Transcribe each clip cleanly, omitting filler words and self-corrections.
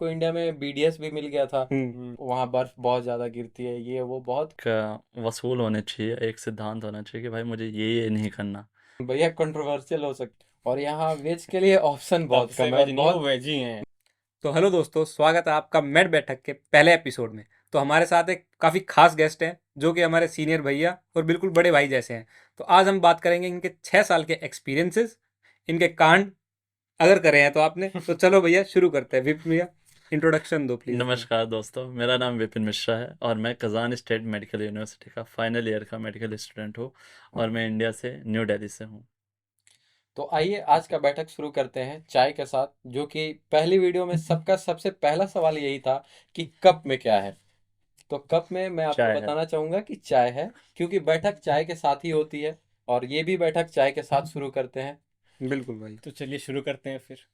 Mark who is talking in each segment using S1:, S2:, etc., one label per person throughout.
S1: को इंडिया में बीडीएस भी मिल गया था।
S2: हम्म।
S1: वहाँ बर्फ बहुत ज्यादा गिरती है, ये वो बहुत।
S3: का वसूल होने चाहिए, एक सिद्धांत होना चाहिए कि भाई मुझे ये नहीं करना।
S1: भैया कंट्रोवर्शियल हो सकता, और यहाँ वेज के लिए ऑप्शन
S2: तब
S1: बहुत
S2: से
S1: कम है,
S2: वेज
S1: और
S2: नहीं, वो
S1: बहुत।
S2: वेज ही हैं।
S4: तो हेलो दोस्तों, स्वागत है आपका मेड बैठक के पहले एपिसोड में। तो हमारे साथ एक काफ़ी खास गेस्ट हैं जो कि हमारे सीनियर भैया और बिल्कुल बड़े भाई जैसे हैं। तो आज हम बात करेंगे इनके 6 साल के एक्सपीरियंसेस, इनके कांड अगर करे हैं तो आपने। तो चलो भैया शुरू करते हैं। विपिन भैया इंट्रोडक्शन दो प्लीज़ अपना।
S3: नमस्कार दोस्तों, मेरा नाम विपिन मिश्रा है और मैं कजान स्टेट मेडिकल यूनिवर्सिटी का फाइनल ईयर का मेडिकल स्टूडेंट हूँ और मैं इंडिया से न्यू दिल्ली से हूँ।
S1: तो आइए आज का बैठक शुरू करते हैं चाय के साथ, जो कि पहली वीडियो में सबका सबसे पहला सवाल यही था कि कप में क्या है। तो कप में मैं आपको
S3: चाय है।
S1: बताना चाहूंगा कि चाय है, क्योंकि बैठक चाय के साथ ही होती है। और ये भी बैठक चाय के साथ शुरू करते हैं।
S4: बिल्कुल भाई।
S2: तो चलिए शुरू करते हैं फिर।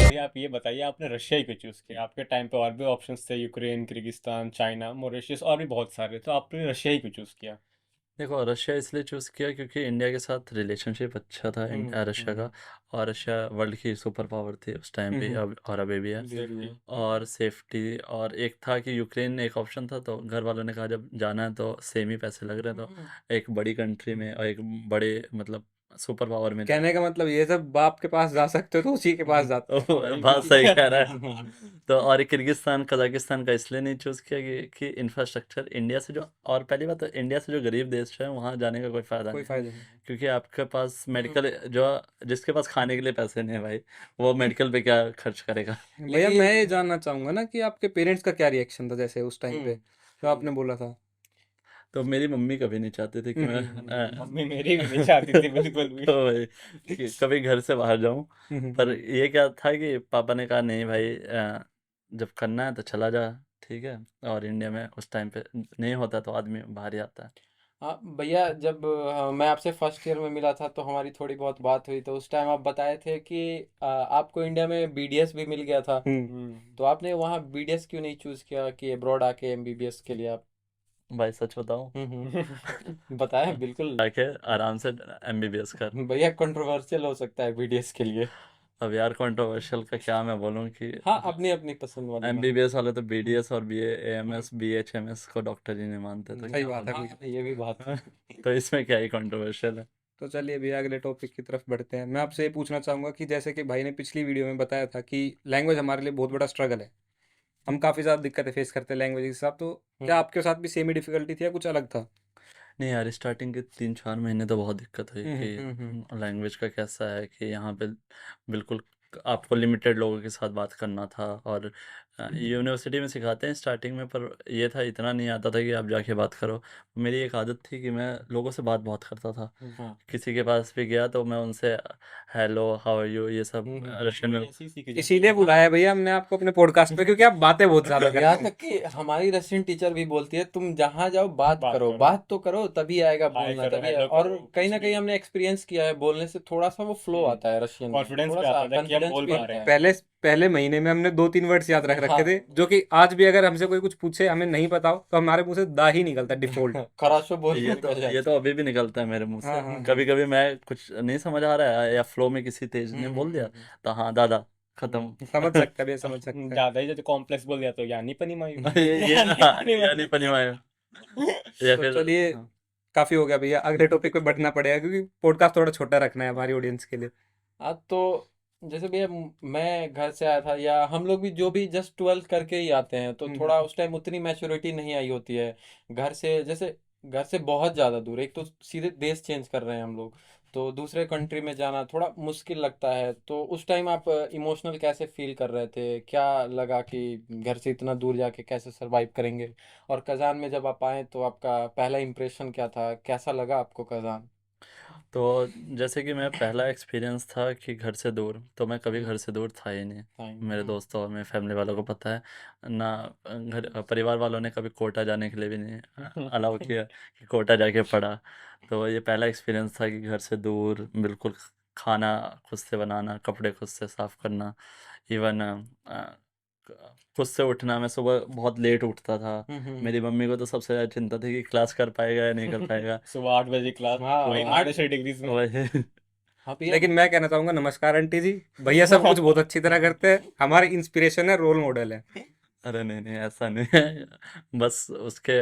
S2: भैया आप ये बताइए, आपने रशिया ही क्यों चूज़ किया? आपके टाइम पे और भी ऑप्शंस थे, यूक्रेन, किर्गिस्तान, चाइना, मॉरिशस और भी बहुत सारे, तो आपने रशिया ही क्यों चूज़ किया?
S3: देखो, रशिया इसलिए चूज़ किया क्योंकि इंडिया के साथ रिलेशनशिप अच्छा था रशिया का। और रशिया वर्ल्ड की सुपर पावर थी उस टाइम पे, अब और अभी भी है।
S2: सेफ्टी।
S3: और सेफ्टी, और एक था कि यूक्रेन एक ऑप्शन था, तो घर वालों ने कहा जब जाना है तो सेम ही पैसे लग रहे हैं, तो एक बड़ी कंट्री में और एक बड़े मतलब सुपर पावर में
S4: कहने का मतलब ये सब बाप के पास जा सकते हो तो उसी के पास जाते हो।
S3: तो बात सही कह रहा है। तो और किर्गिस्तान कजाकिस्तान का इसलिए नहीं चूज़ किया कि इंफ्रास्ट्रक्चर इंडिया से जो, और पहली बात तो इंडिया से जो गरीब देश है वहाँ जाने का कोई फ़ायदा
S4: कोई
S3: नहीं है।
S4: फायदा नहीं।
S3: क्योंकि आपके पास मेडिकल जो, जिसके पास खाने के लिए पैसे नहीं है भाई, वो मेडिकल पे क्या खर्च करेगा।
S4: भैया
S1: लेकिन
S4: मैं ये जानना चाहूंगा ना कि आपके पेरेंट्स का क्या रिएक्शन था जैसे उस टाइम पे जो आपने बोला था।
S3: तो मेरी मम्मी कभी नहीं चाहती थी कि मैं
S2: मम्मी मेरी भी नहीं चाहती थी बिल्कुल भी।
S3: तो भाई कि कभी घर से बाहर जाऊं। पर
S4: हम्म।
S3: ये क्या था कि पापा ने कहा नहीं भाई, जब करना है तो चला जा, ठीक है। और इंडिया में उस टाइम पे नहीं होता तो आदमी बाहर ही आता है।
S1: हाँ भैया, जब मैं आपसे फर्स्ट ईयर में मिला था तो हमारी थोड़ी बहुत बात हुई, तो उस टाइम आप बताए थे कि आपको इंडिया में बीडीएस भी मिल गया था।
S2: हम्म।
S1: तो आपने वहाँ बीडीएस क्यों नहीं चूज किया कि अब्रॉड आके एमबीबीएस के लिए आप।
S3: भाई सच बताऊं,
S1: बताएं बिल्कुल।
S3: जाके आराम से एमबीबीएस कर।
S1: भैया कंट्रोवर्शियल हो सकता है बीडीएस के लिए।
S3: अब यार कंट्रोवर्शियल का क्या मैं बोलूं कि
S1: हाँ, अपनी अपनी पसंद वाली बात।
S3: एमबीबीएस वाले तो बीडीएस और बीए एएमएस बीएचएमएस को डॉक्टर ही नहीं मानते, तो
S4: सही
S3: क्या
S4: बात है
S3: बोलूं।
S4: भैया।
S1: ये भी बात है।
S3: तो इसमें क्या ही कंट्रोवर्शियल है।
S4: तो चलिए भैया अगले टॉपिक की तरफ बढ़ते हैं। मैं आपसे ये पूछना चाहूंगा कि जैसे कि भाई ने पिछली वीडियो में बताया था कि लैंग्वेज हमारे लिए बहुत बड़ा स्ट्रगल है। हम काफ़ी ज़्यादा दिक्कतें फेस करते हैं लैंग्वेज के साथ। तो क्या
S1: हम्म
S4: आपके साथ भी सेम ही डिफिकल्टी थी या कुछ अलग था?
S3: नहीं यार, स्टार्टिंग के 3-4 महीने तो बहुत दिक्कत हुई
S4: हम्म।
S3: कि लैंग्वेज का कैसा है कि यहाँ पे बिल्कुल आपको लिमिटेड लोगों के साथ बात करना था। और यूनिवर्सिटी में सिखाते हैं स्टार्टिंग में, पर ये था इतना नहीं आता था कि आप जाके बात करो। मेरी एक आदत थी कि मैं लोगों से बात बहुत करता था।
S1: हाँ।
S3: किसी के पास भी गया तो मैं उनसे हेलो हाउ आर यू ये सब रशियन में।
S2: ऐसे ही सीख जाते
S4: इसीलिए
S2: हैं।
S4: बुलाया है भैया हमने आपको अपने पॉडकास्ट पे, क्योंकि आप बातें बहुत ज़्यादा
S1: यहाँ
S4: करते हैं।
S1: तक कि हमारी रशियन टीचर भी बोलती है तुम जहाँ जाओ बात
S2: बात
S1: करो,
S2: करो,
S1: बात तो करो, तभी आएगा
S2: हाय
S1: बोलना,
S2: करो,
S1: तभी
S2: हेलो
S1: और
S2: करो,
S1: कहीं
S2: कुछ
S1: ना कहीं
S2: भी।
S1: हमने एक्सपीरियंस किया है, बोलने से थोड़ा सा वो फ्लो आता है रशियन में,
S2: कॉन्फिडेंस
S1: थोड़ा
S2: पे
S1: सा
S2: आता था कि हम
S1: कॉन्फिडेंस
S2: बोल
S1: भी
S2: पा
S1: आता
S2: रहे हैं।
S1: है।
S4: पहले पहले महीने में हमने 2-3 वर्ड्स याद रख रखे
S1: हाँ।
S4: थे, जो कि आज भी अगर हमसे कोई कुछ पूछे हमें नहीं पता हो तो हमारे मुंह से दा ही निकलता है डिफॉल्ट।
S1: खराशो बोलने
S3: ये तो
S1: निकल
S3: ये
S1: जाता
S3: तो अभी भी निकलता है मेरे मुंह
S4: हाँ
S3: से।
S4: हाँ हाँ।
S3: कभी कभी मैं कुछ नहीं समझ आ रहा है या फ्लो में किसी तेज
S1: है।
S3: ने बोल दिया तो हाँ दादा खत्म।
S4: समझ सकता है भैया, समझ सकता है।
S2: ज्यादा ही जब कॉम्प्लेक्स बोल दिया तो यानी पनी मायू।
S3: ये
S2: यानी
S3: हाँ,
S2: पनी
S3: या नहीं
S2: मायू।
S3: पनीमायो या
S4: तो
S3: फिर
S4: चलिए
S3: हाँ।
S4: काफी हो गया भैया, अगले टॉपिक पे बढ़ना पड़ेगा क्योंकि पॉडकास्ट थोड़ा छोटा रखना है हमारी ऑडियंस के लिए।
S1: हाँ, तो जैसे भैया मैं घर से आया था, या हम लोग भी जो भी जस्ट 12th करके ही आते हैं, तो
S4: हम्म।
S1: थोड़ा उस टाइम उतनी मैच्योरिटी नहीं आई होती है। घर से जैसे घर से बहुत ज़्यादा दूर, एक तो सीधे देश चेंज कर रहे हैं हम लोग, तो दूसरे कंट्री में जाना थोड़ा मुश्किल लगता है। तो उस टाइम आप इमोशनल कैसे फील कर रहे थे, क्या लगा कि घर से इतना दूर जाके कैसे सरवाइव करेंगे? और कजान में जब आप आए तो आपका पहला इंप्रेशन क्या था, कैसा लगा आपको कजान?
S3: तो जैसे कि मैं पहला एक्सपीरियंस था कि घर से दूर, तो मैं कभी घर से दूर था ही नहीं। मेरे
S1: टाइम।
S3: दोस्तों और मेरे फैमिली वालों को पता है ना। घर परिवार वालों ने कभी कोटा जाने के लिए भी नहीं अलाउ किया कि कोटा जाके पढ़ा। तो ये पहला एक्सपीरियंस था कि घर से दूर, बिल्कुल खाना खुद से बनाना, कपड़े खुद से साफ करना, इवन खुद से उठना। मैं सुबह बहुत लेट उठता था। मेरी मम्मी को तो सबसे ज़्यादा चिंता थी कि क्लास कर पाएगा या नहीं कर पाएगा।
S2: सुबह 8 बजे क्लास,
S1: हाँ
S2: वही
S1: 8
S2: -6 डिग्रीज में।
S3: वही
S1: हाँ भैया
S4: लेकिन मैं कहना चाहूंगा, नमस्कार आंटी जी, भैया सब कुछ बहुत अच्छी तरह करते हैं, हमारे इंस्पिरेशन है, रोल मॉडल है।
S3: अरे नहीं नहीं, ऐसा नहीं है। बस उसके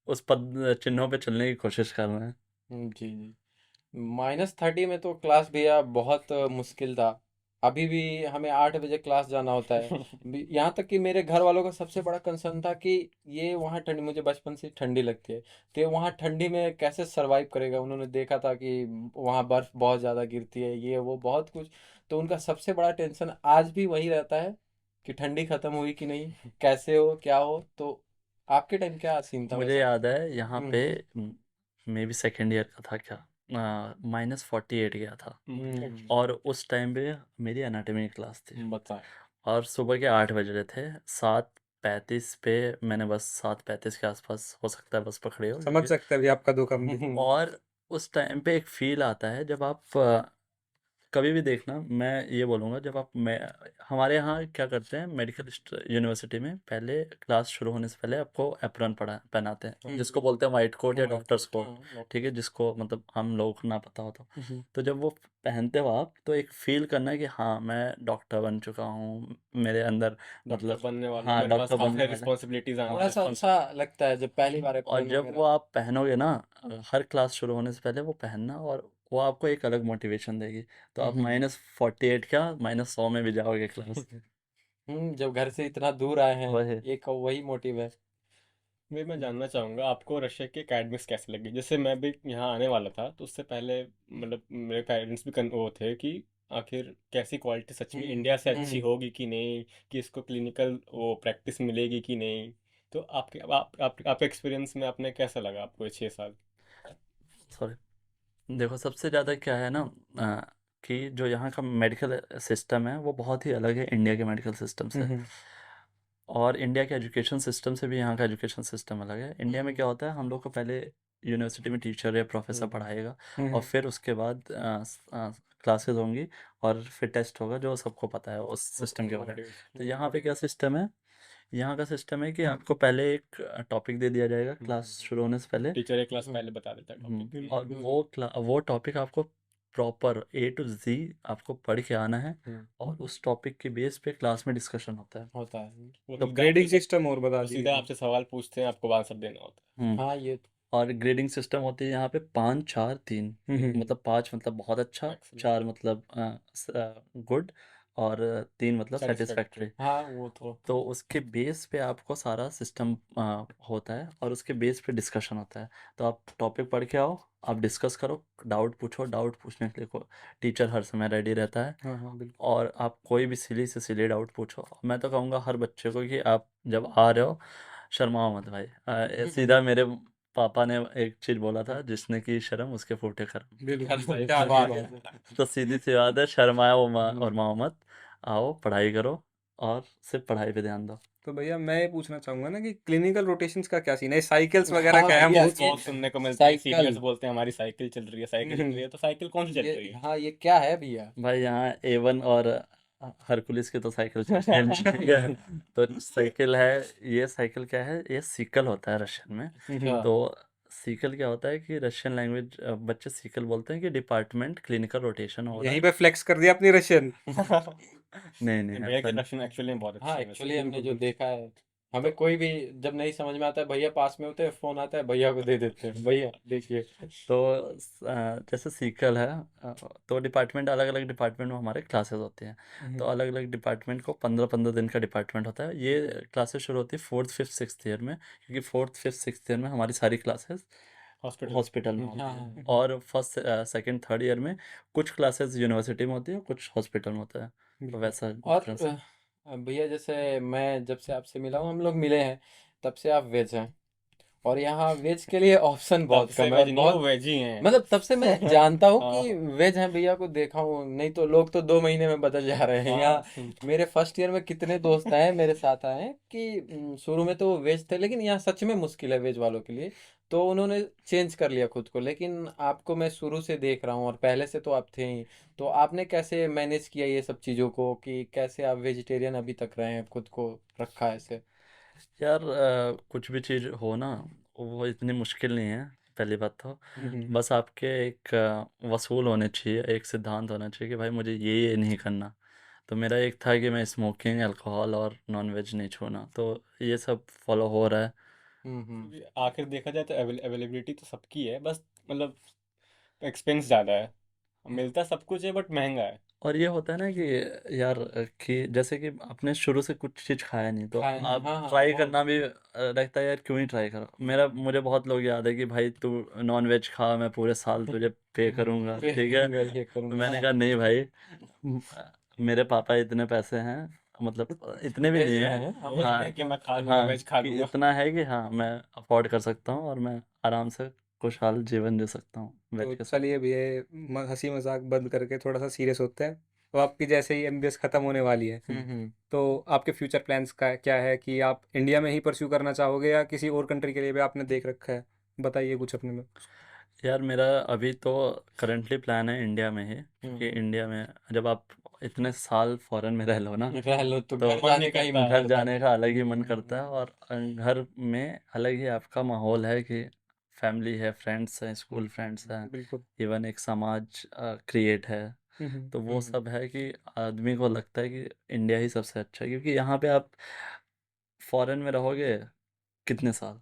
S3: उस पद चिन्हों पे चलने की कोशिश कर रहे हैं।
S1: जी जी -30 में तो क्लास भैया बहुत मुश्किल था। अभी भी हमें 8 बजे क्लास जाना होता है। यहाँ तक कि मेरे घर वालों का सबसे बड़ा कंसर्न था कि ये वहाँ ठंडी, मुझे बचपन से ठंडी लगती है, तो ये वहाँ ठंडी में कैसे सरवाइव करेगा। उन्होंने देखा था कि वहाँ बर्फ बहुत ज़्यादा गिरती है, ये वो बहुत कुछ। तो उनका सबसे बड़ा टेंशन आज भी वही रहता है कि ठंडी खत्म हुई कि नहीं, कैसे हो, क्या हो। तो आपके टाइम क्या सीन था
S3: मुझे
S1: वैसा?
S3: याद है यहाँ पे
S1: हम्म
S3: मे बी सेकेंड ईयर का था क्या, -48 गया था।
S1: हम्म
S3: और उस टाइम पे मेरी एनाटॉमी की क्लास थी
S1: बताएं।
S3: और सुबह के 8 बज रहे थे। 7:35 पे मैंने बस 7:35 के आसपास हो सकता है बस पकड़े हो,
S4: समझ सकते हैं भी आपका दुख हम भी।
S3: और उस टाइम पे एक फील आता है जब आप कभी भी देखना, मैं ये बोलूँगा, जब आप मैं हमारे यहाँ क्या करते हैं मेडिकल यूनिवर्सिटी में, पहले क्लास शुरू होने से पहले आपको एप्रन पहनाते हैं, जिसको बोलते हैं वाइट कोट या डॉक्टर्स कोट। ठीक है, जिसको मतलब हम लोगों को ना पता हो तो जब वो पहनते हो आप, तो एक फील करना है कि हाँ मैं डॉक्टर बन चुका हूँ, मेरे अंदर
S2: डॉक्टर
S3: मतलब
S2: बनने वाला,
S3: हाँ
S2: मेरे पास
S3: डॉक्टर
S2: काफी
S3: बनने
S2: सारी
S3: वाला है।
S2: रिस्पॉन्सिबिलिटीज आने
S1: थोड़ा
S2: वाली
S1: सा
S2: हैं।
S1: अच्छा लगता है जब पहली बार
S3: और
S1: अप्रन
S3: जब
S1: वगैरह।
S3: वो आप पहनोगे ना, हर क्लास शुरू होने से पहले वो पहनना, और वो आपको एक अलग मोटिवेशन देगी। तो आप -48 क्या -100 में भी जाओगे क्लास।
S1: जब घर से इतना दूर आए हैं,
S3: वही
S1: एक वही मोटिव है।
S2: मैं जानना चाहूँगा आपको रशिया के एकेडमिक्स कैसे लगे। जैसे मैं भी यहाँ आने वाला था, तो उससे पहले मतलब मेरे पेरेंट्स भी वो थे कि आखिर कैसी क्वालिटी सच में इंडिया से अच्छी
S1: हम्म
S2: होगी कि नहीं, कि इसको क्लिनिकल वो प्रैक्टिस मिलेगी कि नहीं। तो आपके आपके एक्सपीरियंस में आपने कैसा लगा आपको ये 6 साल?
S3: सॉरी। देखो सबसे ज़्यादा क्या है ना, कि जो यहाँ का मेडिकल सिस्टम है वो बहुत ही अलग है इंडिया के मेडिकल सिस्टम से। और इंडिया के एजुकेशन सिस्टम से भी यहाँ का एजुकेशन सिस्टम अलग है। इंडिया में क्या होता है, हम लोग को पहले यूनिवर्सिटी में टीचर या प्रोफेसर पढ़ाएगा, और फिर उसके बाद क्लासेस होंगी, और फिर टेस्ट होगा, जो सबको पता है उस सिस्टम के बारे में। तो यहाँ पे क्या सिस्टम है, यहाँ का सिस्टम है कि आपको पहले एक टॉपिक दे दिया जाएगा क्लास शुरू होने से पहले।
S2: टीचर एक क्लास पहले बता देता है टॉपिक।
S3: और वो टॉपिक आपको प्रॉपर A to Z आपको पढ़ के आना है, और उस टॉपिक के बेस पे क्लास में डिस्कशन होता है।
S1: होता है।
S2: वो
S4: तो
S2: सीधा
S4: ग्रेडिंग
S2: आपसे
S4: सिस्टम और बता
S2: वो सीधा
S4: दीजिए।
S2: आपसे सवाल पूछते हैं, आपको आंसर देना होता
S1: हाँ ये तो।
S3: और ग्रेडिंग सिस्टम होती है यहाँ पे 5 4 3, मतलब 5 मतलब बहुत अच्छा,
S2: है। एक्सीलेंट,
S3: 4 मतलब गुड, और 3 मतलब
S2: सेटिस्फैक्ट्री।
S3: सेटिस्फैक्ट्री।
S1: हाँ वो तो।
S3: तो उसके बेस पे आपको सारा सिस्टम होता है, और उसके बेस पे डिस्कशन होता है। तो आप टॉपिक पढ़ के आओ, आप डिस्कस करो, डाउट पूछो, डाउट पूछने के लिए टीचर हर समय रेडी रहता है।
S4: हाँ हाँ बिल्कुल।
S3: और आप कोई भी सिली से सिली डाउट पूछो। मैं तो कहूँगा हर बच्चे को कि आप जब आ रहे हो, शर्माओ मत भाई। सीधा मेरे पापा ने एक चीज़ बोला था, जिसने की शर्म उसके फूटे कर्म।
S4: बिल्कुल
S1: क्या बात है।
S3: तो सीधी सी बात है, शर्माओ और माओ मत, आओ पढ़ाई करो, और सिर्फ पढ़ाई पे ध्यान दो।
S4: तो भैया मैं ये पूछना चाहूंगा ना कि क्लिनिकल रोटेशंस का क्या सीन है, साइकिल्स वगैरह
S1: हाँ
S4: का है, हम
S1: भैया
S4: बहुत
S1: ये
S2: बहुत सुनने को मिलता है, सीनियर्स
S1: साइकिल,
S2: बोलते हैं हमारी साइकिल चल रही है, साइकिल चल रही है। तो साइकिल कौन सी चल रही
S1: ये
S2: है?
S1: हाँ ये क्या है भैया?
S3: भाई यहाँ A1 और हरकुलिस की तो साइकिल चलती है ठीक है। तो साइकिल है, ये साइकिल क्या है, ये सीकल होता है रशियन में।
S1: अच्छा।
S3: तो सीकल क्या होता है कि रशियन लैंग्वेज बच्चे सीकल बोलते हैं कि डिपार्टमेंट क्लिनिकल रोटेशन हो रहा
S4: यहीं
S3: है।
S4: पे फ्लेक्स कर दिया अपनी रशियन।
S3: नहीं नहीं
S2: भैया
S3: ऐसा
S2: के
S3: नहीं।
S2: रशियन एक्चुअली में बहुत
S1: हाँ
S2: अच्छी है वैसे।
S1: एक्चुअली हमने जो देखा है, हमें
S3: तो
S1: कोई भी जब नहीं समझ में आता है, भैया पास में होते हैं, फोन आता है, भैया को दे देते हैं, भैया देखिए।
S3: तो जैसे सीकल है, तो डिपार्टमेंट अलग अलग डिपार्टमेंट में हमारे क्लासेस होते हैं। तो अलग अलग डिपार्टमेंट को 15 15 दिन का डिपार्टमेंट होता है। ये क्लासेस शुरू होती है 4th 5th 6th ईयर में, क्योंकि 4th 5th 6th ईयर में हमारी सारी क्लासेस
S2: हॉस्पिटल।
S3: हॉस्पिटल में
S1: हाँ
S3: होती
S1: हाँ
S3: है। और फर्स्ट 2nd 3rd ईयर में कुछ क्लासेस यूनिवर्सिटी में होती है, कुछ हॉस्पिटल में होता है। तो
S4: बिल्कुल।
S3: वैसा
S1: और
S3: डिफरेंस है।
S1: भैया जैसे मैं जब से आपसे मिला हूँ, हम लोग मिले हैं, तब से आप वेज हैं। और यहाँ वेज के लिए ऑप्शन
S2: तब
S1: बहुत
S2: से
S1: कम है
S2: वेज
S1: और
S2: नहीं है, वो
S1: बहुत
S2: वेज ही हैं।
S1: मतलब तब से मैं जानता हूँ
S2: हाँ
S1: कि वेज हैं भैया को देखा हूँ, नहीं तो लोग तो 2 महीने में बदल जा रहे हैं
S2: हाँ
S1: यहाँ। मेरे फर्स्ट ईयर में कितने दोस्त आए मेरे साथ आए हैं कि शुरू में तो वो वेज थे, लेकिन यहाँ सच में मुश्किल है वेज वालों के लिए, तो उन्होंने चेंज कर लिया खुद को। लेकिन आपको मैं शुरू से देख रहा हूँ और पहले से तो आप थे ही, तो आपने कैसे मैनेज किया ये सब चीज़ों को कि कैसे आप वेजिटेरियन अभी तक रहे हैं, खुद को रखा है ऐसे?
S3: यार कुछ भी चीज़ हो ना, वो इतनी मुश्किल नहीं है। पहली बात तो बस आपके एक वसूल होने चाहिए, एक सिद्धांत होना चाहिए कि भाई मुझे ये नहीं करना। तो मेरा एक था कि मैं स्मोकिंग, अल्कोहल और नॉन वेज नहीं छूना, तो ये सब फॉलो हो रहा है।
S1: हम्म।
S2: आखिर देखा जाए तो अवेलेबिलिटी तो सबकी है, बस मतलब एक्सपेंस ज़्यादा है। मिलता सब कुछ है बट महंगा है।
S3: और ये होता है ना कि यार कि जैसे कि आपने शुरू से कुछ चीज़ खाया नहीं, तो
S1: खाया नहीं,
S3: आप
S1: हाँ हाँ
S3: ट्राई
S1: बहुत।
S3: करना भी लगता है यार क्यों ही ट्राई करो। मुझे बहुत लोग याद है कि भाई तू नॉन वेज खा, मैं पूरे साल तुझे पे करूँगा, ठीक है।
S1: ये
S3: तो
S1: करूँगा
S3: मैंने
S1: हाँ।
S3: कहा नहीं भाई, म- मेरे पापा इतने पैसे हैं, मतलब इतने भी
S1: भेज
S3: नहीं
S1: रहे
S3: है।
S1: हैं
S2: वो
S1: हम।
S3: हाँ
S2: है कि मैं खा लूँगा,
S3: हाँ,
S2: वेज खा
S3: कि
S2: लूँगा।
S3: इतना है कि हाँ मैं अफोर्ड कर सकता हूँ और मैं आराम से खुशहाल जीवन जी सकता हूँ वेज
S4: तो
S3: के साथ।
S4: चलिए भैया ये हंसी मजाक बंद करके थोड़ा सा सीरियस होते हैं। तो आपकी जैसे ही एमबीएस खत्म होने वाली है, तो आपके फ्यूचर प्लान्स का क्या है कि आप इंडिया में ही परस्यू करना चाहोगे या किसी और कंट्री के लिए भी आपने देख रखा है? बताइए कुछ अपने में।
S3: यार मेरा अभी तो करंटली प्लान है इंडिया में ही, क्योंकि इंडिया में जब आप इतने साल फॉरेन में रह लो ना,
S1: रह लो तो
S3: तो
S1: घर
S2: मन
S1: जाने
S2: नहीं
S1: का ही
S2: करता
S1: मन
S2: है।
S3: घर
S1: करता
S3: जाने का अलग ही मन करता है। और घर में अलग ही आपका माहौल है कि फैमिली है, फ्रेंड्स हैं, स्कूल फ्रेंड्स हैं,
S4: बिल्कुल।
S3: इवन एक समाज क्रिएट है। तो वो
S1: है।
S3: सब है कि आदमी को लगता है कि इंडिया ही सबसे अच्छा है, क्योंकि यहाँ पे आप फॉरेन में रहोगे कितने साल,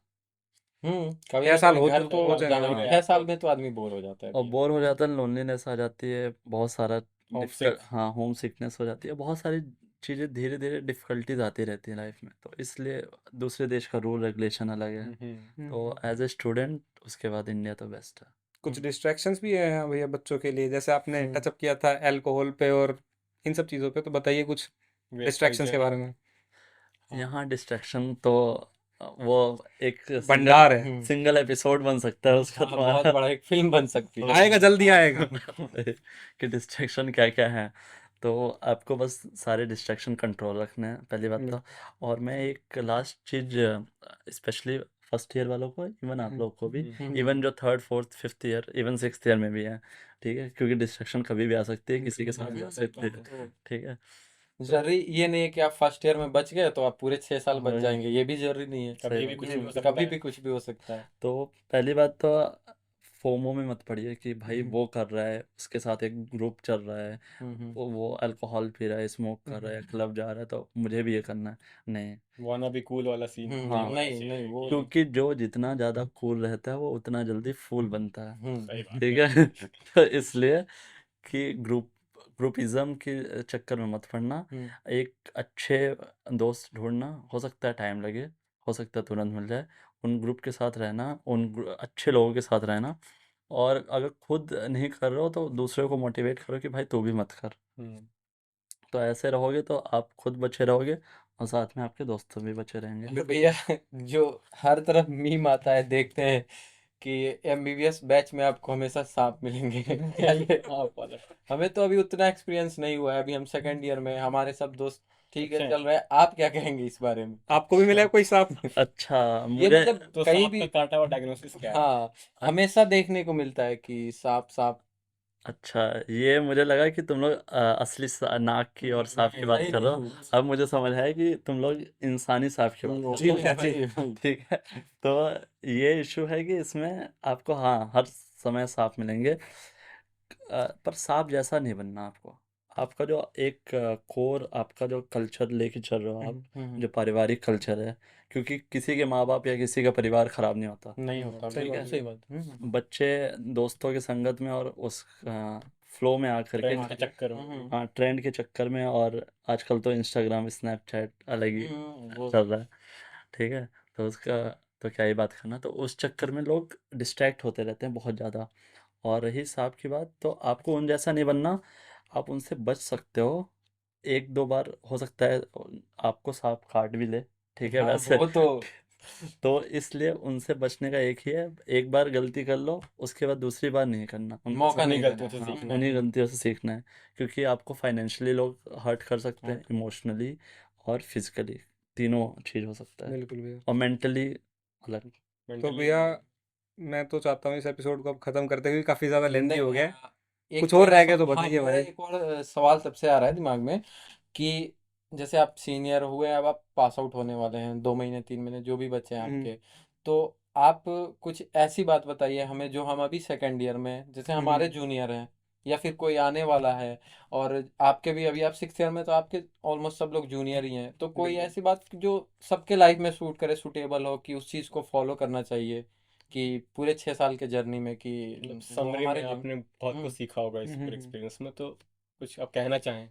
S1: कभी
S4: छह
S1: ना
S4: साल
S1: कभी घर तो
S2: हो
S1: जाना ही,
S4: जाएंगे।
S2: गए
S1: 6 साल
S2: आपको।
S1: में तो आदमी बोर हो जाता है
S3: और
S1: भैया।
S3: बोर हो जाता है, लोनलीनेस आ जाती है, बहुत सारा
S2: होम
S3: डिफिकल्ट,
S2: सिक।
S3: हाँ होम सिकनेस हो जाती है, बहुत सारी चीज़ें धीरे धीरे डिफ़िकल्टीज आती रहती हैं लाइफ में। तो इसलिए दूसरे देश का रूल रेगुलेशन अलग है। तो एज ए स्टूडेंट उसके बाद इंडिया तो बेस्ट है।
S4: कुछ डिस्ट्रैक्शंस भी है यहाँ भैया बच्चों के लिए, जैसे आपने
S1: हम्म।
S4: टचअप किया था अल्कोहल पे और इन सब चीज़ों पे, तो बताइए कुछ
S2: वेस्ट
S4: डिस्ट्रैक्शंस के
S2: कल्चर।
S4: बारे में।
S3: यहाँ डिस्ट्रैक्शन तो वो एक सिंगल
S4: भंडार है।
S3: सिंगल एपिसोड बन सकता है उसका
S1: हाँ बहुत
S3: तुम्हारा।
S1: बड़ा एक फिल्म बन सकती है।
S4: आएगा, जल्दी आएगा।
S3: कि डिस्ट्रैक्शन क्या क्या है। तो आपको बस सारे डिस्ट्रैक्शन कंट्रोल रखने हैं, पहली बात तो। और मैं एक लास्ट चीज़ स्पेशली फर्स्ट ईयर वालों को, इवन आप लोग को भी, इवन जो third fourth fifth year, even sixth year में भी है, ठीक है, क्योंकि डिस्ट्रैक्शन कभी भी आ सकती है, किसी के साथ भी आ सकती है, ठीक है।
S1: जरूरी ये नहीं है कि आप फर्स्ट ईयर में बच गए तो आप पूरे 6 साल बच
S3: वही,
S1: जाएंगे, ये भी जरूरी नहीं है।
S3: सही
S2: कभी भी
S3: बात
S2: कुछ
S3: है।
S2: भी हो सकता
S1: कभी
S2: है।
S1: भी कुछ भी हो सकता है।
S3: तो पहली बात तो फोमो में मत पड़िए कि भाई
S1: हम्म।
S3: वो कर रहा है, उसके साथ एक ग्रुप चल रहा है,
S1: हम्म।
S3: वो अल्कोहल पी रहा है, स्मोक कर रहा है, क्लब जा रहा है, तो मुझे भी ये करना है। नहीं,
S2: वाना बी कूल वाला सीन नहीं होना
S1: नहीं
S2: चाहिए।
S1: नहीं वो नहीं।
S3: क्योंकि जो जितना ज़्यादा कूल रहता है वो उतना जल्दी फूल बनता है,
S2: सही बात
S3: ठीक
S2: है।
S3: है। तो इसलिए कि ग्रुपिज्म के चक्कर में मत पड़ना। एक अच्छे दोस्त ढूंढना, हो सकता है टाइम लगे, हो सकता है तुरंत मिल जाए। उन ग्रुप के साथ रहना, अच्छे लोगों के साथ रहना। और अगर खुद नहीं कर रहे हो तो दूसरे को मोटिवेट करो कि भाई तू भी मत कर। तो ऐसे रहोगे तो आप खुद बचे रहोगे और साथ में आपके दोस्त भी बचे रहेंगे।
S1: अरे भैया, जो हर तरफ मीम आता है देखते हैं कि एमबीबीएस बैच में आपको हमेशा सांप मिलेंगे। क्या ये
S2: आप वाला।
S1: हमें तो अभी उतना एक्सपीरियंस नहीं हुआ है, अभी हम सेकंड ईयर में हैं, हमारे सब दोस्त ठीक है
S2: अच्छा है।
S1: चल रहा है। आप क्या कहेंगे इस बारे में?
S4: आपको भी मिला है कोई सांप?
S3: अच्छा,
S1: ये
S3: मुझे
S1: मतलब
S2: तो
S1: कहीं
S2: सांप
S1: भी,
S2: का काटा हुआ डायग्नोसिस क्या है?
S1: हाँ, हमेशा देखने को मिलता है कि सांप सांप।
S3: अच्छा, ये मुझे लगा कि तुम लोग असली नाक की और सांप की बात
S1: नहीं
S3: कर रहे हो।
S1: नहीं।
S3: अब मुझे समझ आया कि तुम लोग इंसानी सांप की बात कर
S4: जी
S3: रहे
S4: भैया जी।
S3: हो। ठीक है। तो ये इशू है कि इसमें आपको हाँ हर समय सांप मिलेंगे, पर सांप जैसा नहीं बनना आपको। आपका जो एक कोर, आपका जो कल्चर लेके चल रहे हो आप, जो पारिवारिक कल्चर है, क्योंकि किसी के माँ बाप या किसी का परिवार खराब नहीं होता,
S1: नहीं होता,
S4: सही
S1: बिल्कुल
S4: बात
S1: सही बात।
S3: बच्चे दोस्तों के संगत में और उस फ्लो में आकर के,
S2: ट्रेंड के चक्कर में।
S3: हाँ ट्रेंड के चक्कर में, और आजकल तो इंस्टाग्राम स्नैपचैट अलग ही
S1: वो
S3: चल रहा है, ठीक है। तो उसका तो क्या ही बात करना, तो उस चक्कर में लोग डिस्ट्रैक्ट होते रहते हैं बहुत ज़्यादा। और रही सांप की बात, तो आपको उन जैसा नहीं बनना, आप उनसे बच सकते हो। एक दो बार हो सकता है आपको सांप काट भी ले, ठीक है,
S1: हाँ
S3: वैसे
S1: वो तो
S3: तो इसलिए उनसे बचने का एक ही है, एक बार गलती कर लो उसके बाद दूसरी बार नहीं करना, उनसे
S1: मौका
S2: अपनी
S1: नहीं
S2: गलतियों
S1: देना।
S2: से
S1: हाँ
S2: सीखना
S3: उन्हीं
S2: है।
S3: गलतियों से सीखना है, क्योंकि आपको फाइनेंशियली लोग हर्ट कर सकते
S1: हाँ।
S3: हैं, इमोशनली और फिजिकली, तीनों चीज़ हो सकता है,
S4: बिल्कुल भैया।
S3: और मेंटली अलग।
S4: तो
S2: मेंटली
S4: भैया मैं तो चाहता हूँ इस एपिसोड को अब खत्म करते हैं, क्योंकि काफी ज्यादा लेंथी हो
S1: नहीं,
S4: गया है।
S1: एक
S4: कुछ और
S1: मेरा
S4: रह गया तो
S1: हाँ
S4: बताइए
S1: मेरा
S4: भाई।
S1: एक और सवाल तब से आ रहा है दिमाग में कि जैसे आप सीनियर हुए, अब आप पास आउट होने वाले हैं, 2 महीने 3 महीने जो भी बचे हैं
S4: हम्म
S1: आपके, तो आप कुछ ऐसी बात बताइए हमें जो हम अभी सेकेंड ईयर में हैं, जैसे हमारे
S4: हम्म
S1: जूनियर हैं या फिर कोई आने वाला है, और आपके भी अभी आप 6th ईयर में, तो आपके ऑलमोस्ट सब लोग जूनियर ही हैं, तो कोई
S4: बिल्कुल।
S1: ऐसी बात जो सबके लाइफ में सूट करे, सूटेबल हो, कि उस चीज़ को फॉलो करना चाहिए कि पूरे 6 साल के जर्नी में, कि
S2: मतलब
S1: जो
S2: समरी में
S1: हमारे
S2: आपने बहुत कुछ सीखा होगा इस पूरे
S4: हम्म।
S2: एक्सपीरियंस में, तो कुछ आप कहना चाहें।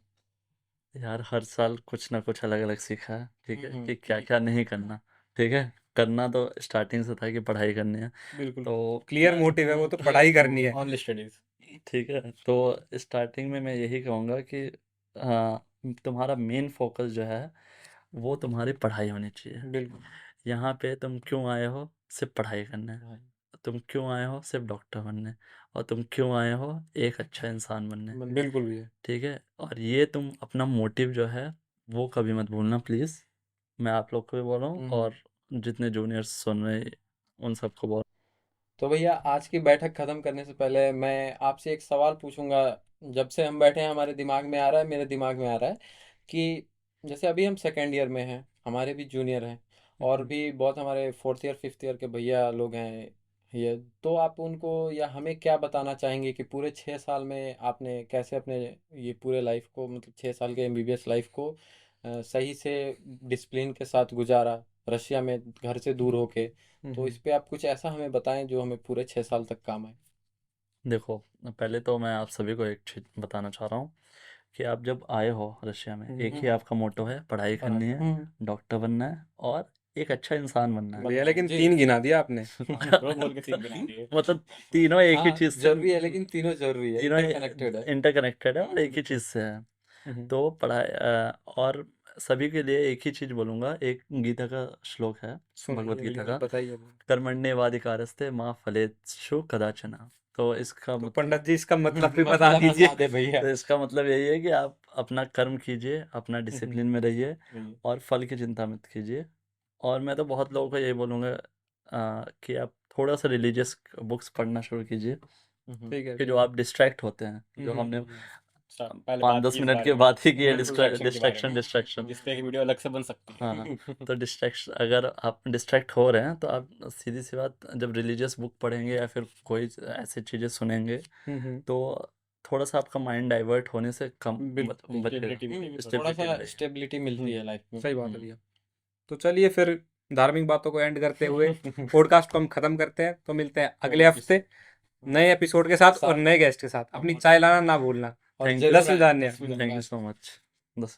S3: यार हर साल कुछ ना कुछ अलग अलग सीखा है, ठीक है, कि क्या
S1: हम्म।
S3: क्या नहीं करना। ठीक है, करना तो स्टार्टिंग से था कि पढ़ाई करनी है,
S4: बिल्कुल
S3: तो
S4: क्लियर
S3: मैं
S4: मोटिव है, वो तो
S1: क्लियर
S4: पढ़ाई
S1: मोटिव
S4: करनी है।
S2: Only studies.
S3: ठीक है, तो स्टार्टिंग में मैं यही कहूँगा कि हाँ, तुम्हारा मेन फोकस जो है वो तुम्हारी पढ़ाई होनी चाहिए।
S4: बिल्कुल
S3: यहाँ पे तुम क्यों आए हो, सिर्फ पढ़ाई करने।
S1: हाँ।
S3: तुम क्यों आए हो, सिर्फ डॉक्टर बनने। और तुम क्यों आए हो, एक अच्छा इंसान बनने।
S4: बिल्कुल भैया।
S3: ठीक है, और ये तुम अपना मोटिव जो है वो कभी मत भूलना प्लीज़। मैं आप लोग को भी बोल रहा हूँ,
S1: हम्म।
S3: और जितने जूनियर्स सुन रहे हैं, उन सबको बोल।
S1: तो भैया, आज की बैठक खत्म करने से पहले मैं आपसे एक सवाल पूछूंगा। जब से हम बैठे हैं, हमारे दिमाग में आ रहा है, मेरे दिमाग में आ रहा है कि जैसे अभी हम सेकेंड ईयर में हैं, हमारे भी जूनियर हैं, और भी बहुत हमारे 4th ईयर 5th ईयर के भैया लोग हैं ये, तो आप उनको या हमें क्या बताना चाहेंगे कि पूरे 6 साल में आपने कैसे अपने ये पूरे लाइफ को, मतलब 6 साल के एमबीबीएस लाइफ को सही से डिसिप्लिन के साथ गुजारा, रशिया में घर से दूर होके। तो इस पे आप कुछ ऐसा हमें बताएं जो हमें पूरे 6 साल तक काम आए।
S3: देखो, पहले तो मैं आप सभी को एक चीज़ बताना चाह रहा हूँ कि आप जब आए हो रशिया में, एक ही
S1: हम्म।
S3: आपका मोटो है, पढ़ाई
S1: पढ़ाई।
S3: करनी है, डॉक्टर बनना है, और एक अच्छा इंसान बनना है।
S4: भैया
S1: बनना है
S4: लेकिन
S1: जी।
S4: 3 गिना दिया आपने।
S2: दो बोल के तीन गिना दिए।
S3: मतलब तीनों एक ही
S1: हाँ
S3: चीज़ से,
S1: जरूरी है, लेकिन तीनों जरूरी है,
S3: तीनों
S1: इंटरकनेक्टेड है।
S3: इंटरकनेक्टेड है और एक ही चीज़ से है।
S4: हम्म।
S3: तो पढ़ाई और सभी के लिए एक ही चीज़ बोलूँगा, एक गीता का श्लोक है, भगवत
S4: सुनाइए
S3: गीता
S4: बिल्कुल,
S3: का,
S4: बताइए।
S3: कर्मण्येवाधिकारस्ते माँ फलेषु कदाचन। तो इसका
S4: तो
S3: मतलब,
S4: पंडित जी इसका मतलब भी बता
S1: मतलब
S4: दीजिए।
S1: बता दे भैया।
S3: तो इसका मतलब यही है कि आप अपना कर्म कीजिए, अपना
S4: हम्म।
S3: डिसिप्लिन में रहिए,
S1: हम्म।
S3: और फल की चिंता मत कीजिए। और मैं तो बहुत लोगों को यही बोलूँगा कि आप थोड़ा सा रिलीजियस बुक्स पढ़ना शुरू कीजिए,
S1: हम्म।
S4: ठीक है
S3: कि जो
S4: भैया।
S3: आप डिस्ट्रैक्ट होते हैं, जो हमने
S2: पहले
S3: पाँच
S2: बात
S3: दस
S2: की इस
S3: मिनट के
S2: बारे में,
S3: बाद ही की है,
S1: बिल्कुल
S2: डिस्ट्रैक्शन के बारे
S3: डिस्ट्रैक्शन
S2: में,
S3: डिस्ट्रैक्शन।
S2: जिस पे एक वीडियो अलग से बन सकती है।
S3: हाँ, तो डिस्ट्रैक्शन, अगर आप डिस्ट्रैक्ट हो रहे हैं तो आप सीधी सी बात, जब रिलीजियस बुक पढ़ेंगे या फिर कोई ऐसी चीज़ें सुनेंगे, तो थोड़ा सा आपका माइंड डाइवर्ट होने से कम
S4: बिल्कुल
S3: बचेगा,
S2: स्टेबिलिटी मिलेगी थोड़ी।
S1: थोड़ा
S3: स्टेबिलिटी
S1: सा
S3: मिलेगी।
S1: स्टेबिलिटी मिलती है लाइफ में।
S4: सही बात है भैया। तो चलिए फिर धार्मिक बातों को एंड करते हुए पॉडकास्ट को हम खत्म करते हैं। तो मिलते हैं अगले हफ्ते नए एपिसोड के साथ और नए गेस्ट के साथ। अपनी चाय लाना ना भूलना।
S1: और
S3: थैंक
S1: जरूर
S4: दस
S1: आए।
S4: धान्य।
S3: Thank you so much. 10